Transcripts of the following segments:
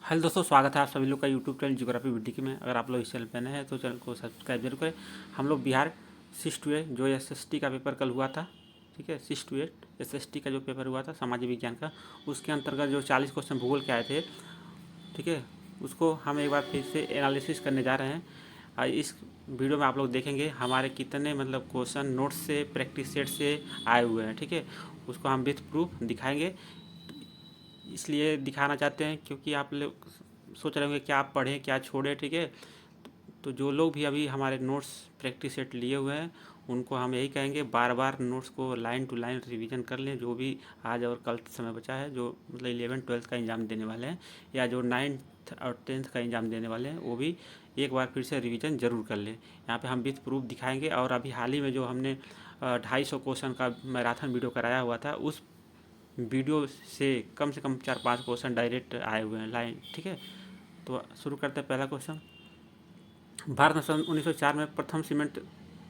Hello दोस्तों, स्वागत है आप सभी लोग का यूट्यूब चैनल ज्योग्राफी वीडियो में। अगर आप लोग इस चैनल पर नए हैं तो चैनल को सब्सक्राइब जरूर करें। हम लोग बिहार 6 to 8 जो एसएसटी का पेपर कल हुआ था, ठीक है, 6 to 8 एसएसटी का जो पेपर हुआ था सामाजिक विज्ञान का, उसके अंतर्गत जो 40 क्वेश्चन भूगोल के आए थे, ठीक है, उसको हम एक बार फिर से एनालिसिस करने जा रहे हैं। इस वीडियो में आप लोग देखेंगे हमारे कितने मतलब क्वेश्चन नोट्स से, प्रैक्टिस सेट से आए हुए हैं, ठीक है। उसको हम विथ प्रूफ दिखाएंगे। इसलिए दिखाना चाहते हैं क्योंकि आप लोग सोच रहे होंगे क्या आप पढ़ें क्या छोड़ें, ठीक है। तो जो लोग भी अभी हमारे नोट्स प्रैक्टिस सेट लिए हुए हैं उनको हम यही कहेंगे बार बार नोट्स को लाइन टू लाइन रिवीजन कर लें। जो भी आज और कल समय बचा है, जो मतलब 11th-12th का एग्ज़ाम देने वाले हैं या जो 9th और 10th का एग्ज़ाम देने वाले हैं, वो भी एक बार फिर से रिवीजन ज़रूर कर लें। यहाँ पे हम विथ प्रूफ दिखाएंगे। और अभी हाल ही में जो हमने 250 क्वेश्चन का मैराथन वीडियो कराया हुआ था, उस वीडियो से कम 4-5 क्वेश्चन डायरेक्ट आए हुए हैं लाइन, ठीक है। तो शुरू करते हैं। पहला क्वेश्चन, भारत में सन 1904 में प्रथम सीमेंट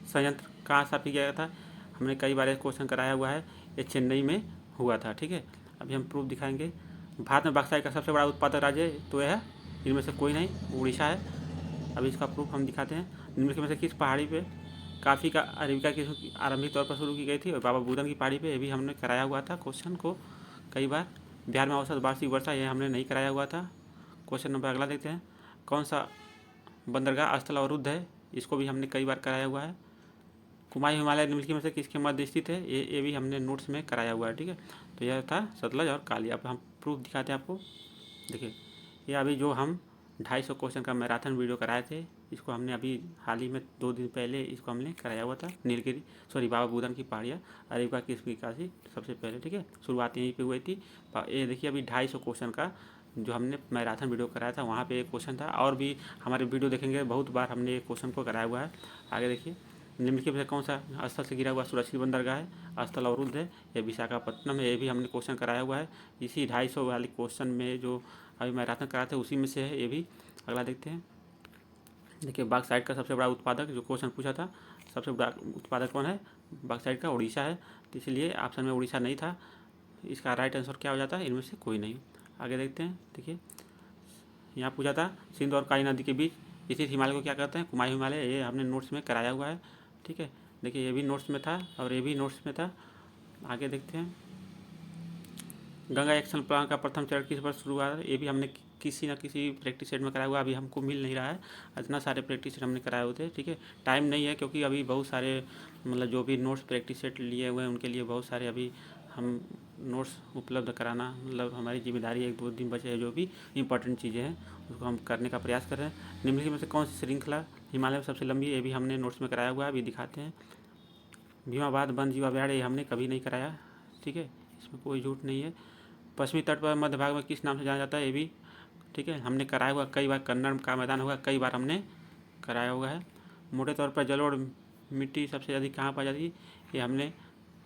संयंत्र कहाँ स्थापित किया गया था। हमने कई बार एक क्वेश्चन कराया हुआ है, ये चेन्नई में हुआ था, ठीक है। अभी हम प्रूफ दिखाएंगे। भारत में बॉक्साइट का सबसे बड़ा उत्पादक राज्य तो यह है, इनमें से कोई नहीं, उड़ीसा है। अभी इसका प्रूफ हम दिखाते हैं। निम्नलिखित में से किस पहाड़ी पे काफ़ी का आजीविका की आरंभिक तौर पर शुरू की गई थी। और बाबा बुदन की पहाड़ी पे, ये भी हमने कराया हुआ था क्वेश्चन को कई बार। बिहार में औसत वार्षिक वर्षा, ये हमने नहीं कराया हुआ था। क्वेश्चन नंबर अगला देखते हैं। कौन सा बंदरगाह स्थल अवरुद्ध है, इसको भी हमने कई बार कराया हुआ है। कुमायूं हिमालय निम्नलिखित में से किसके मध्य स्थित है, ये भी हमने नोट्स में कराया हुआ है, ठीक है। तो यह था सतलज और काली। अब हम प्रूफ दिखाते हैं आपको। देखिए, ये अभी जो हम 250 क्वेश्चन का मैराथन वीडियो कराए थे, इसको हमने अभी हाल ही में 2 दिन पहले इसको हमने कराया हुआ था। नीलगिरी बाबा बुदन की पहाड़ियाँ अरेबिका की विकासी सबसे पहले, ठीक है। शुरुआत यहीं पे हुई थी। ये देखिए, अभी 250 क्वेश्चन का जो हमने मैराथन वीडियो कराया था, वहाँ पे एक क्वेश्चन था। और भी हमारे वीडियो देखेंगे, बहुत बार हमने एक क्वेश्चन को कराया हुआ है। आगे देखिए, निम्नलिखित में कौन सा स्थल से घिरा हुआ सुरक्षित बंदरगाह है, स्थल अवरुद्ध है, ये विशाखापट्टनम है। ये भी हमने क्वेश्चन कराया हुआ है। इसी 250 वाले क्वेश्चन में जो अभी मैराथन कराया था उसी में से है ये भी। अगला देखते हैं। देखिए, बॉक्साइट का सबसे बड़ा उत्पादक जो क्वेश्चन पूछा था, सबसे बड़ा उत्पादक कौन है बॉक्साइट का, उड़ीसा है। तो इसलिए ऑप्शन में उड़ीसा नहीं था। इसका राइट आंसर क्या हो जाता है, इनमें से कोई नहीं। आगे देखते हैं। देखिए, यहाँ पूछा था सिंध और काली नदी के बीच स्थित हिमालय को क्या कहते हैं, कुमायूं हिमालय। ये हमने नोट्स में कराया हुआ है, ठीक है। देखिए, ये भी नोट्स में था और ये भी नोट्स में था। आगे देखते हैं। गंगा एक्शन प्लान का प्रथम चरण किस वर्ष शुरू हुआ है, ये भी हमने किसी न किसी प्रैक्टिस सेट में कराया हुआ। अभी हमको मिल नहीं रहा है, इतना सारे प्रैक्टिस सेट हमने कराए हुए थे, ठीक है। टाइम नहीं है क्योंकि अभी बहुत सारे मतलब जो भी नोट्स प्रैक्टिस सेट लिए हुए हैं उनके लिए बहुत सारे अभी हम नोट्स उपलब्ध कराना मतलब हमारी जिम्मेदारी है। 1-2 दिन बचे हैं, जो भी इंपॉर्टेंट चीज़ें हैं उसको हम करने का प्रयास कर रहे हैं। निम्नलिखित में से कौन सी श्रृंखला हिमालय में सबसे लंबी है, ये भी हमने नोट्स में कराया हुआ है, अभी दिखाते हैं। भीमाबाद वन जीव अभयारण्य, ये हमने कभी नहीं कराया, ठीक है, इसमें कोई झूठ नहीं है। पश्चिमी तट पर मध्य भाग में किस नाम से जाना जाता है, ये भी ठीक है हमने कराया हुआ कई बार। कन्नड़ का मैदान होगा, कई बार हमने कराया हुआ है। मोटे तौर पर जलोढ़ मिट्टी सबसे अधिक कहाँ पाई जाती है, ये हमने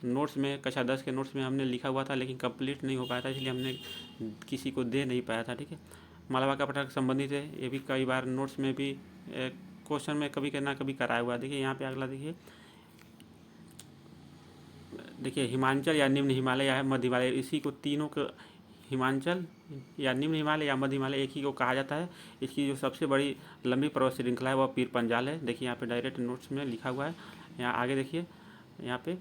नोट्स में कक्षा 10 के नोट्स में हमने लिखा हुआ था, लेकिन कंप्लीट नहीं हो पाया था, इसलिए हमने किसी को दे नहीं पाया था, ठीक है। मालवा का पठार संबंधित है, ये भी कई बार नोट्स में भी क्वेश्चन में कभी करना कभी कराया हुआ। देखिए यहाँ पे अगला देखिए। देखिए, हिमांचल या निम्न हिमालय या मध्य हिमालय, इसी को तीनों को हिमांचल या निम्न हिमालय या मध्य हिमालय एक ही को कहा जाता है। इसकी जो सबसे बड़ी लंबी पर्वत श्रृंखला है वह पीर पंजाल है। देखिए यहाँ पे डायरेक्ट नोट्स में लिखा हुआ है। यहाँ आगे देखिए, यहाँ पे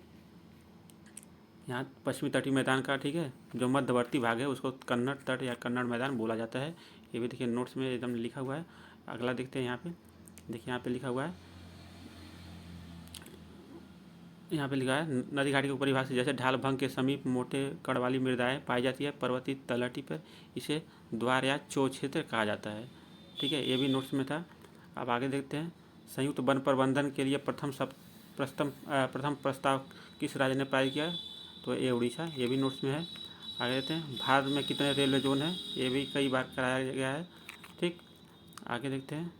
यहाँ पश्चिमी तटीय मैदान का, ठीक है, जो मध्यवर्ती भाग है उसको कन्नड़ तट या कन्नड़ मैदान बोला जाता है। ये भी देखिए नोट्स में एकदम लिखा हुआ है। अगला देखते हैं। यहाँ पे देखिए, यहाँ पे लिखा हुआ है, यहाँ पे लिखा है नदी घाटी के ऊपरी भाग से जैसे ढाल भंग के समीप मोटे कड़ वाली मृदाएँ पाई जाती है पर्वतीय तलहटी पर, इसे द्वार या चो क्षेत्र कहा जाता है, ठीक है। ये भी नोट्स में था। अब आगे देखते हैं। संयुक्त वन प्रबंधन के लिए प्रथम प्रस्ताव किस राज्य ने पारित किया, तो ये उड़ीसा, ये भी नोट्स में है। आगे देखते हैं। भारत में कितने रेलवे जोन है, ये भी कई बार कराया गया है, ठीक। आगे देखते हैं।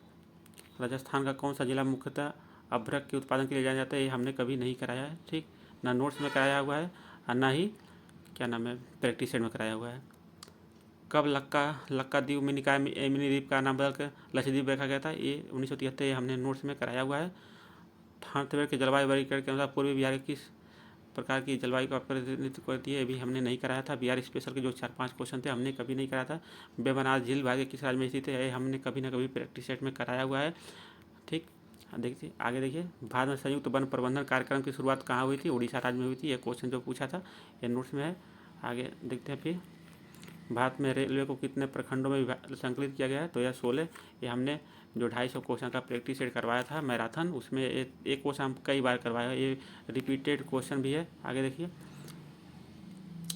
राजस्थान का कौन सा जिला मुख्यतः अभ्रक के उत्पादन के लिए जाना जाता है, ये हमने कभी नहीं कराया है, ठीक। ना नोट्स में कराया हुआ है और ना ही क्या नाम है प्रैक्टिस सेट में कराया हुआ है। कब लक्काद्वीप में निकाय मिनी द्वीप का नाम बदल कर लक्षद्वीप रखा गया था, ये 1973, ये हमने नोट्स में कराया हुआ है। थानथवेर के जलवायु वर्गीकरण के अनुसार पूर्वी बिहार के किस प्रकार की जलवायु का प्रतिनिधित्व करती है, ये भी हमने नहीं कराया था। बिहार स्पेशल के जो 4-5 क्वेश्चन थे हमने कभी नहीं कराया था। वेबनार झील भारत के किस राज्य में स्थित है, ये हमने कभी ना कभी प्रैक्टिस सेट में कराया हुआ है। ठीक, देखिए आगे देखिए, भारत में संयुक्त वन प्रबंधन कार्यक्रम की शुरुआत कहाँ हुई थी, उड़ीसा राज्य में हुई थी। ये क्वेश्चन जो पूछा था ये नोट्स में है। आगे देखते हैं फिर, भारत में रेलवे को कितने प्रखंडों में संकलित किया गया है, तो यह 16। ये हमने जो 250 क्वेश्चन का प्रैक्टिस सेट करवाया था मैराथन, उसमें एक क्वेश्चन हम कई बार करवाया है, ये रिपीटेड क्वेश्चन भी है। आगे देखिए,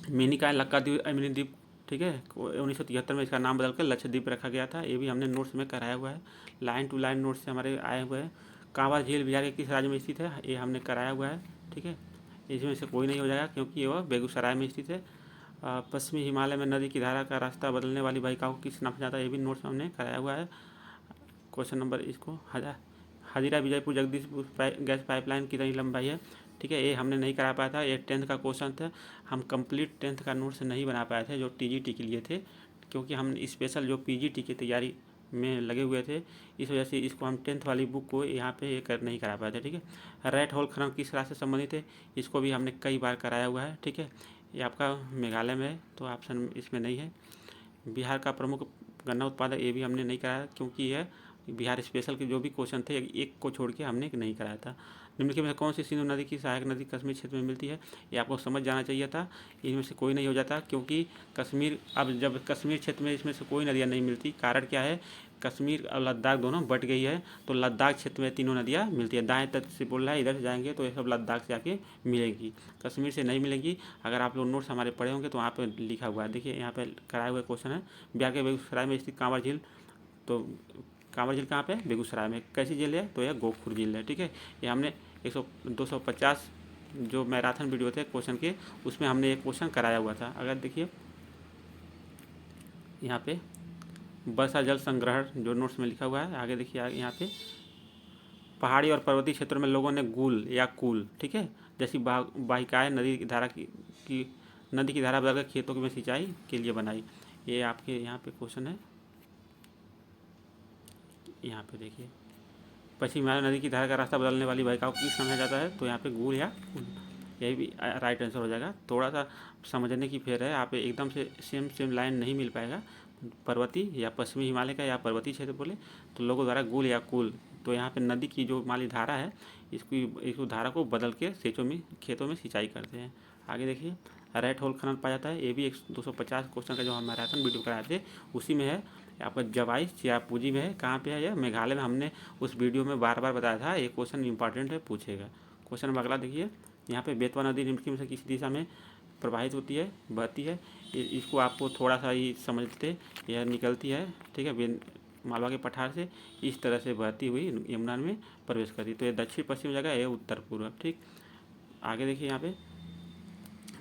मिनी का लक्काद्वीप अमिनी द्वीप, ठीक है, 1973 में इसका नाम बदलकर लक्षद्वीप रखा गया था। ये भी हमने नोट्स में कराया हुआ है। लाइन टू लाइन नोट्स से हमारे आए हुए हैं। कांवर झील बिहार के किस राज्य में स्थित है, ये हमने कराया हुआ है। ठीक है, इसमें से कोई नहीं हो जाएगा क्योंकि ये बेगूसराय में स्थित है। पश्चिमी हिमालय में नदी की धारा का रास्ता बदलने वाली वाहिकाओं को किस नाम से जाता है, ये भी नोट्स में हमने कराया हुआ है। क्वेश्चन नंबर इसको हजीरा विजयपुर जगदीशपुर गैस पाइपलाइन कितनी लंबाई है, ठीक है, ये हमने नहीं करा पाया था। ये 10th का क्वेश्चन था, हम कंप्लीट 10th का नोट्स नहीं बना पाए थे जो टीजीटी के लिए थे, क्योंकि हम स्पेशल जो पीजीटी की तैयारी में लगे हुए थे, इस वजह से इसको हम 10th वाली बुक को यहाँ पे ये नहीं करा पाए थे। ठीक है, रेड होल खनन किस राज्य से संबंधित है, इसको भी हमने कई बार कराया हुआ है। ठीक है, ये आपका मेघालय में है तो ऑप्शन इसमें नहीं है। बिहार का प्रमुख गन्ना उत्पादक, ये भी हमने नहीं कराया क्योंकि यह बिहार स्पेशल के जो भी क्वेश्चन थे एक को छोड़ के हमने नहीं कराया था। निम्नलिखित में कौन सी सिंधु नदी की सहायक नदी कश्मीर क्षेत्र में मिलती है, ये आपको समझ जाना चाहिए था। इनमें से कोई नहीं हो जाता क्योंकि कश्मीर, अब जब कश्मीर क्षेत्र में इसमें से कोई नदियाँ नहीं मिलती, कारण क्या है, कश्मीर और लद्दाख दोनों बट गई है, तो लद्दाख क्षेत्र में तीनों नदियाँ मिलती है। दाएं तट से बोल रहा है, इधर से जाएंगे तो ये सब लद्दाख से आके मिलेगी, कश्मीर से नहीं मिलेगी। अगर आप लोग नोट्स हमारे पढ़े होंगे तो वहाँ पे लिखा हुआ है, देखिए यहाँ पे कराया हुआ क्वेश्चन है। बिहार के बेगूसराय में स्थित कांवर झील, तो कांवर झील कहाँ पे, बेगूसराय में। कैसी झील है, तो यह गोखुर झील है। ठीक है, ये हमने 250 जो मैराथन वीडियो थे क्वेश्चन के, उसमें हमने एक क्वेश्चन कराया हुआ था। अगर देखिए यहाँ पे वर्षा जल संग्रहण जो नोट्स में लिखा हुआ है, आगे देखिए यहाँ पे पहाड़ी और पर्वतीय क्षेत्रों में लोगों ने गुल या कुल, ठीक है, जैसी वाहिकाएँ नदी की धारा की नदी की धारा बदलकर खेतों में सिंचाई के लिए बनाई। ये आपके यहाँ पे क्वेश्चन है, यहाँ पे देखिए, पश्चिम हिमालय नदी की धारा का रास्ता बदलने वाली वाहिकाओं को किस समझा जाता है, तो यहाँ पे गुल या कुल, यही भी राइट आंसर हो जाएगा। थोड़ा सा समझने की फेर है, आप एकदम से सेम लाइन नहीं मिल पाएगा, पर्वतीय या पश्चिमी हिमालय का या पर्वतीय क्षेत्र बोले तो लोगों द्वारा गुल या कुल, तो यहाँ पे नदी की जो माली धारा है इसको धारा को बदल के खेतों में सिंचाई करते हैं। आगे देखिए, रेड होल खनन पाया जाता है, ये भी 250 क्वेश्चन का जो हम मैराथन वीडियो कराए थे उसी में है। आपका जवाई चिरापूंजी में है, कहाँ पे है यह, मेघालय में। हमने उस वीडियो में बार बार बताया था, ये क्वेश्चन इंपॉर्टेंट है, पूछेगा। क्वेश्चन नंबर अगला देखिए, यहाँ पे बेतवा नदी निम्नलिखित में से किस दिशा में प्रवाहित होती है, बहती है, इसको आपको थोड़ा सा ही समझते, यह निकलती है, ठीक है, मालवा के पठार से इस तरह से बहती हुई यमुना में प्रवेश करती है, तो ये दक्षिण पश्चिम जगह है, उत्तर पूर्व। ठीक, आगे देखिए, यहाँ पे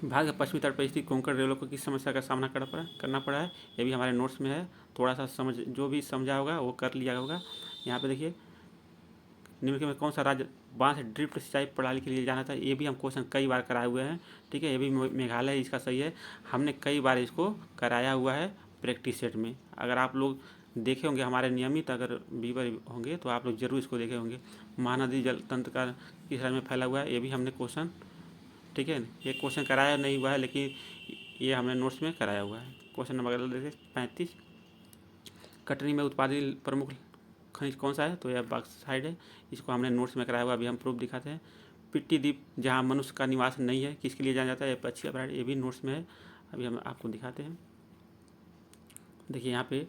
भारत के पश्चिमी तट पर स्थित कोंकण रेलों को किस समस्या का सामना करना पड़ा है, ये भी हमारे नोट्स में है। थोड़ा सा जो भी समझा होगा वो कर लिया होगा। यहाँ पे देखिए, निम्नलिखित में कौन सा राज्य बांस ड्रिफ्ट सिंचाई प्रणाली के लिए जाना था, ये भी हम क्वेश्चन कई बार कराए हुए हैं। ठीक है, ये भी मेघालय इसका सही है, हमने कई बार इसको कराया हुआ है प्रैक्टिस सेट में। अगर आप लोग देखे होंगे हमारे नियमित अगर व्यूअर होंगे तो आप लोग जरूर इसको देखे होंगे। महानदी जल तंत्र का किस राज्य में फैला हुआ है, ये भी हमने क्वेश्चन, ठीक है, ये क्वेश्चन कराया नहीं हुआ है लेकिन ये हमने नोट्स में कराया हुआ है। क्वेश्चन नंबर देखिए 35, कटनी में उत्पादित प्रमुख खनिज कौन सा है, तो यह बॉक्साइट है, इसको हमने नोट्स में कराया हुआ, अभी हम प्रूफ दिखाते हैं। पिट्टी द्वीप जहाँ मनुष्य का निवास नहीं है, किसके लिए जाना जाता है, ये पक्षी अभयारण्य, ये भी नोट्स में है, अभी हम आपको दिखाते हैं। देखिए यहाँ पे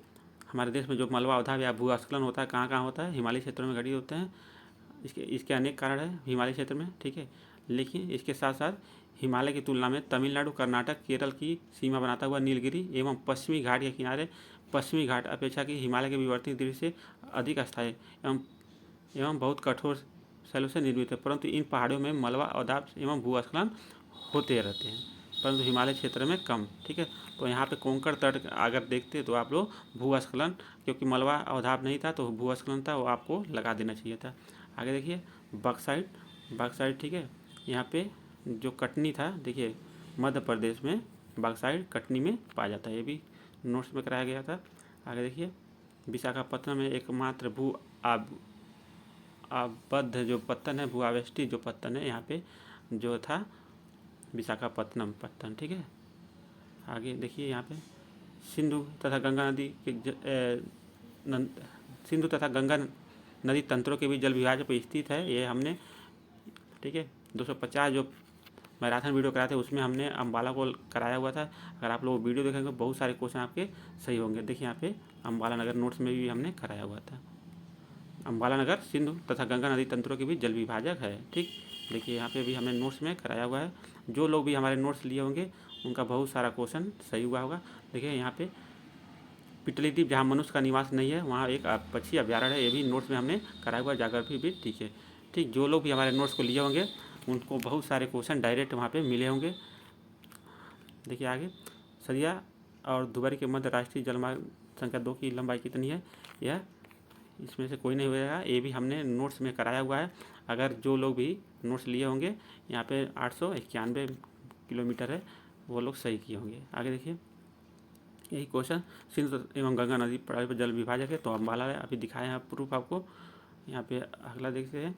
हमारे देश में जो मलबा अवधाव या भूस्खलन होता है कहाँ कहाँ होता है, हिमालय क्षेत्रों में घटित होते हैं। इसके अनेक कारण है हिमालय क्षेत्र में, ठीक है, लेकिन इसके साथ साथ हिमालय की तुलना में तमिलनाडु, कर्नाटक, केरल की सीमा बनाता हुआ नीलगिरी एवं पश्चिमी घाट के किनारे पश्चिमी घाट अपेक्षा की हिमालय के विवर्तित दृश्य से अधिक अस्थायी एवं बहुत कठोर शैलों से निर्मित है, परंतु इन पहाड़ियों में मलबा अवदाब एवं भूस्खलन होते रहते हैं, परंतु हिमालय क्षेत्र में कम। ठीक है, तो यहाँ पे कोंकण तट अगर देखते तो आप लोग भूस्खलन, क्योंकि मलबा अवदाब नहीं था तो भूस्खलन था, वो आपको लगा देना चाहिए था। आगे देखिए, बॉक्साइट, ठीक है, यहाँ पे जो कटनी था, देखिए मध्य प्रदेश में बॉक्साइट कटनी में पाया जाता है, ये भी नोट्स में कराया गया था। आगे देखिए, विशाखापत्तनम में एकमात्र भू आबद्ध जो पत्तन है, भू आवेष्टि जो पत्तन है यहाँ पे जो था विशाखापत्तनम पत्तन, ठीक है। आगे देखिए यहाँ पे सिंधु तथा गंगा नदी के सिंधु तथा गंगा नदी तंत्रों के बीच जल विभाजन पर स्थित है, ये हमने, ठीक है। 250 जो मैराथन वीडियो कराए थे उसमें हमने अम्बाला को कराया हुआ था। अगर आप लोग वीडियो देखेंगे बहुत सारे क्वेश्चन आपके सही होंगे। देखिए यहाँ पे अम्बाला नगर नोट्स में भी हमने कराया हुआ था। अम्बाला नगर सिंधु तथा गंगा नदी तंत्रों के बीच जल विभाजक है, ठीक। देखिए यहाँ पे भी हमने नोट्स में कराया हुआ है। जो लोग भी हमारे नोट्स लिए होंगे उनका बहुत सारा क्वेश्चन सही हुआ होगा। देखिए यहाँ पे पिटली द्वीप जहाँ मनुष्य का निवास नहीं है वहाँ एक पक्षी अभ्यारण्य है, ये भी नोट्स में हमने कराया हुआ ज्योग्राफी भी, ठीक है। ठीक, जो लोग भी हमारे नोट्स को लिए होंगे उनको बहुत सारे क्वेश्चन डायरेक्ट वहाँ पे मिले होंगे। देखिए आगे, सरिया और दुबरी के मध्य राष्ट्रीय जलमार्ग संख्या 2 की लंबाई कितनी है? यह इसमें से कोई नहीं होगा, ये भी हमने नोट्स में कराया हुआ है। अगर जो लोग भी नोट्स लिए होंगे, यहाँ पे 891 किलोमीटर है, वो लोग सही किए होंगे। आगे देखिए, यही क्वेश्चन सिंधु एवं गंगा नदी प्रणाली पर जल विभाजक है, तो अम्बाला है, अभी दिखाए हैं प्रूफ आपको। यहाँ पे अगला देखते हैं,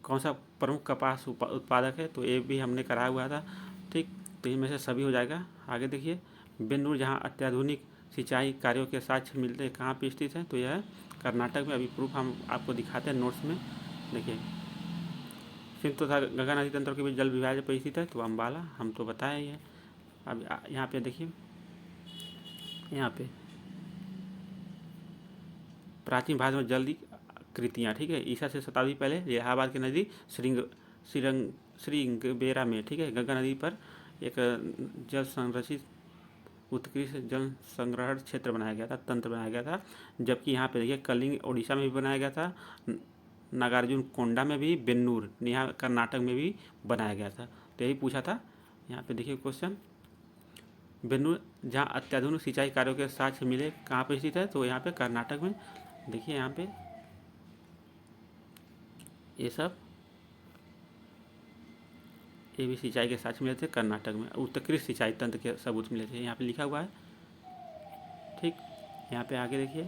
कौन सा प्रमुख कपास उत्पादक है? तो ये भी हमने कराया हुआ था, ठीक। तो इनमें से सभी हो जाएगा। आगे देखिए, बेन्नूर जहाँ अत्याधुनिक सिंचाई कार्यों के साक्ष्य मिलते हैं कहाँ पे स्थित है? तो यह है कर्नाटक में। अभी प्रूफ हम आपको दिखाते हैं नोट्स में। देखिए, सिंधु तथा गंगा नदी तंत्र के बीच जल विभाजन पर स्थित है, तो अम्बाला हम तो बताए ही है। अब यहाँ पे देखिए, यहाँ पे प्राचीन भारत में जल कृतियाँ, ठीक है। ईसा से शताब्दी पहले इलाहाबाद के नदी श्रृंगबेरा में, ठीक है, गंगा नदी पर एक जल संरक्षित उत्कृष्ट जल संग्रहण क्षेत्र बनाया गया था, तंत्र बनाया गया था। जबकि यहाँ पे देखिए कलिंग उड़ीसा में भी बनाया गया था, नागार्जुन कोंडा में भी, बेन्नूर यहाँ कर्नाटक में भी बनाया गया था। तो यही पूछा था। यहाँ पे देखिए क्वेश्चन, बेन्नूर जहाँ अत्याधुनिक सिंचाई कार्यों के साक्ष्य मिले कहाँ पे स्थित है? तो यहाँ पे कर्नाटक में। देखिए यहाँ पे ये सब ये भी सिंचाई के साक्ष्य मिले थे कर्नाटक में। उत्कृष्ट सिंचाई तंत्र के सबूत मिले थे, यहाँ पे लिखा हुआ है, ठीक। यहाँ पे आगे देखिए,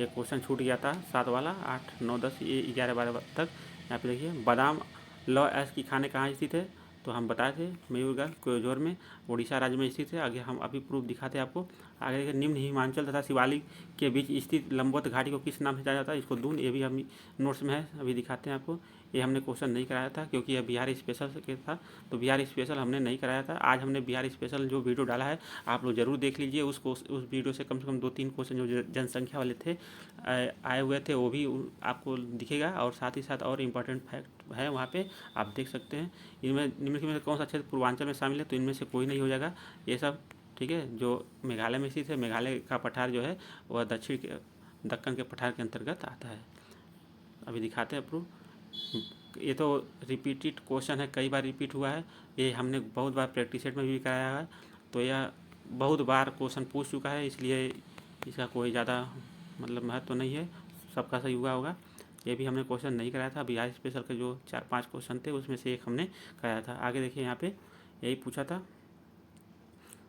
ये क्वेश्चन छूट गया था 7 वाला, 8, 9, 10, ये 11, 12 तक। यहाँ पे देखिए, बादाम लौ ऐश की खाने कहाँ स्थित है? तो हम बताए थे मयूरगढ़ कोयजोर में, उड़ीसा राज्य में स्थित है। आगे हम अभी प्रूफ दिखाते हैं आपको। आगे देखिए, निम्न हिमाचल तथा शिवालिक के बीच स्थित लंबवत घाटी को किस नाम से जाना जाता है? इसको दून, ये भी हम नोट्स में है, अभी दिखाते हैं आपको। ये हमने क्वेश्चन नहीं कराया था क्योंकि यह बिहार स्पेशल के था, तो बिहार स्पेशल हमने नहीं कराया था। आज हमने बिहार स्पेशल जो वीडियो डाला है आप लोग ज़रूर देख लीजिए। उस वीडियो से कम 2-3 क्वेश्चन जो जनसंख्या वाले थे आए हुए थे वो भी आपको दिखेगा, और साथ ही साथ और इम्पॉर्टेंट फैक्ट है वहाँ पे, आप देख सकते हैं। इनमें निम्न में से कौन सा क्षेत्र पूर्वांचल में शामिल है? तो इनमें से कोई नहीं हो जाएगा ये सब, ठीक है। जो मेघालय में स्थित है, मेघालय का पठार जो है वह दक्कन के पठार के अंतर्गत आता है। अभी दिखाते हैं प्रूफ। ये तो रिपीटेड क्वेश्चन है, कई बार रिपीट हुआ है, ये हमने बहुत बार प्रैक्टिस सेट में भी कराया है, तो यह बहुत बार क्वेश्चन पूछ चुका है, इसलिए इसका कोई ज़्यादा मतलब महत्व तो नहीं है, सबका सही हुआ होगा। ये भी हमने क्वेश्चन नहीं कराया था, बिहार स्पेशल के जो 4-5 क्वेश्चन थे उसमें से एक हमने कराया था। आगे देखिए, यहाँ पे यही पूछा था,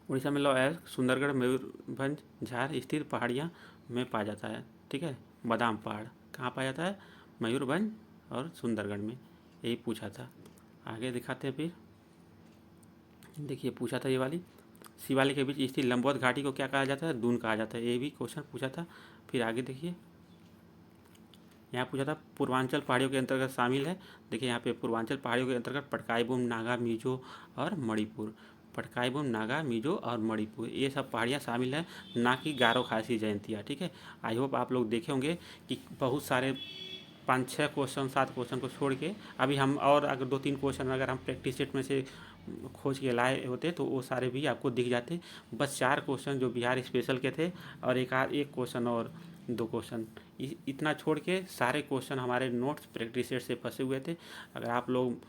उड़ीसा में लौ ऐश सुंदरगढ़ मयूरभंज झार स्थित पहाड़ियाँ में पाया जाता है, ठीक है। बादाम पहाड़ कहाँ पाया जाता है? मयूरभंज और सुंदरगढ़ में, यही पूछा था। आगे दिखाते हैं फिर, देखिए पूछा था ये वाली, शिवालिक के बीच स्थित लंबवत घाटी को क्या कहा जाता है? दून कहा जाता है, ये भी क्वेश्चन पूछा था। फिर आगे देखिए, यहाँ पूछा था पूर्वांचल पहाड़ियों के अंतर्गत शामिल है। देखिए यहाँ पे पूर्वांचल पहाड़ियों के अंतर्गत पटकाईबूम, नागा, मिजो और मणिपुर, पटकाईबूम, नागा, मिजो और मणिपुर, ये सब पहाड़ियाँ शामिल हैं, ना कि गारो खासी जयंतिया, ठीक है। आई होप आप लोग देखे होंगे कि बहुत सारे 5-6 क्वेश्चन 7 क्वेश्चन को छोड़ के अभी हम और अगर 2-3 क्वेश्चन अगर हम प्रैक्टिस सेट में से खोज के लाए होते तो वो सारे भी आपको दिख जाते। बस 4 क्वेश्चन जो बिहार स्पेशल के थे और एक क्वेश्चन और 2 क्वेश्चन, इतना छोड़ के सारे क्वेश्चन हमारे नोट्स प्रैक्टिस सेट से फंसे हुए थे। अगर आप लोग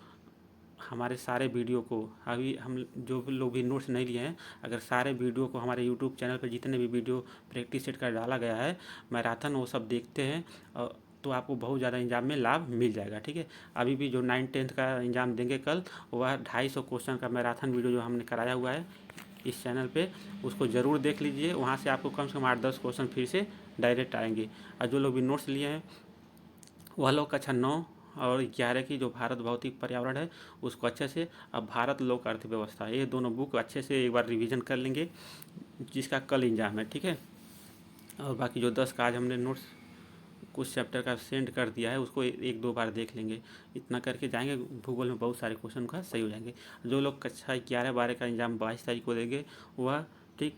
हमारे सारे वीडियो को, अभी हम जो लोग भी नोट्स नहीं लिए हैं, अगर सारे वीडियो को हमारे यूट्यूब चैनल पर जितने भी वीडियो प्रैक्टिस सेट का डाला गया है मैराथन, वो सब देखते हैं और तो आपको बहुत ज़्यादा एग्जाम में लाभ मिल जाएगा, ठीक है। अभी भी जो 9th-10th का एग्ज़ाम देंगे कल, वह 250 क्वेश्चन का मैराथन वीडियो जो हमने कराया हुआ है इस चैनल पे, उसको ज़रूर देख लीजिए। वहाँ से आपको कम से कम 8-10 क्वेश्चन फिर से डायरेक्ट आएंगे। और जो लोग भी नोट्स लिए हैं वह लोग कक्षा 9 और 11 की जो भारत भौतिक पर्यावरण है उसको अच्छे से, अब भारत लोक अर्थव्यवस्था, ये दोनों बुक अच्छे से एक बार रिवीजन कर लेंगे, जिसका कल एग्जाम है, ठीक है। और बाकी जो 10 का आज हमने नोट्स कुछ चैप्टर का सेंड कर दिया है उसको एक दो बार देख लेंगे। इतना करके जाएंगे, भूगोल में बहुत सारे क्वेश्चन का सही हो जाएंगे। जो लोग कक्षा 11-12 का एग्ज़ाम 22 तारीख को देंगे वह ठीक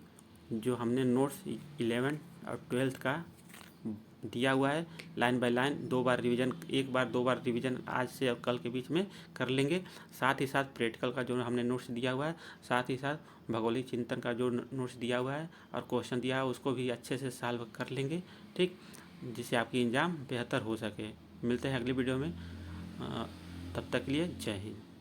जो हमने नोट्स 11 और 12 का दिया हुआ है line by line 2 bar revision, 1 bar 2 bar revision आज से और कल के बीच में कर लेंगे। साथ ही साथ प्रैक्टिकल का जो हमने नोट्स दिया हुआ है, साथ ही साथ भौगोलिक चिंतन का जो नोट्स दिया हुआ है और क्वेश्चन दिया है उसको भी अच्छे से सॉल्व कर लेंगे, ठीक, जिससे आपकी एग्ज़ाम बेहतर हो सके। मिलते हैं अगली वीडियो में, तब तक के लिए जय हिंद।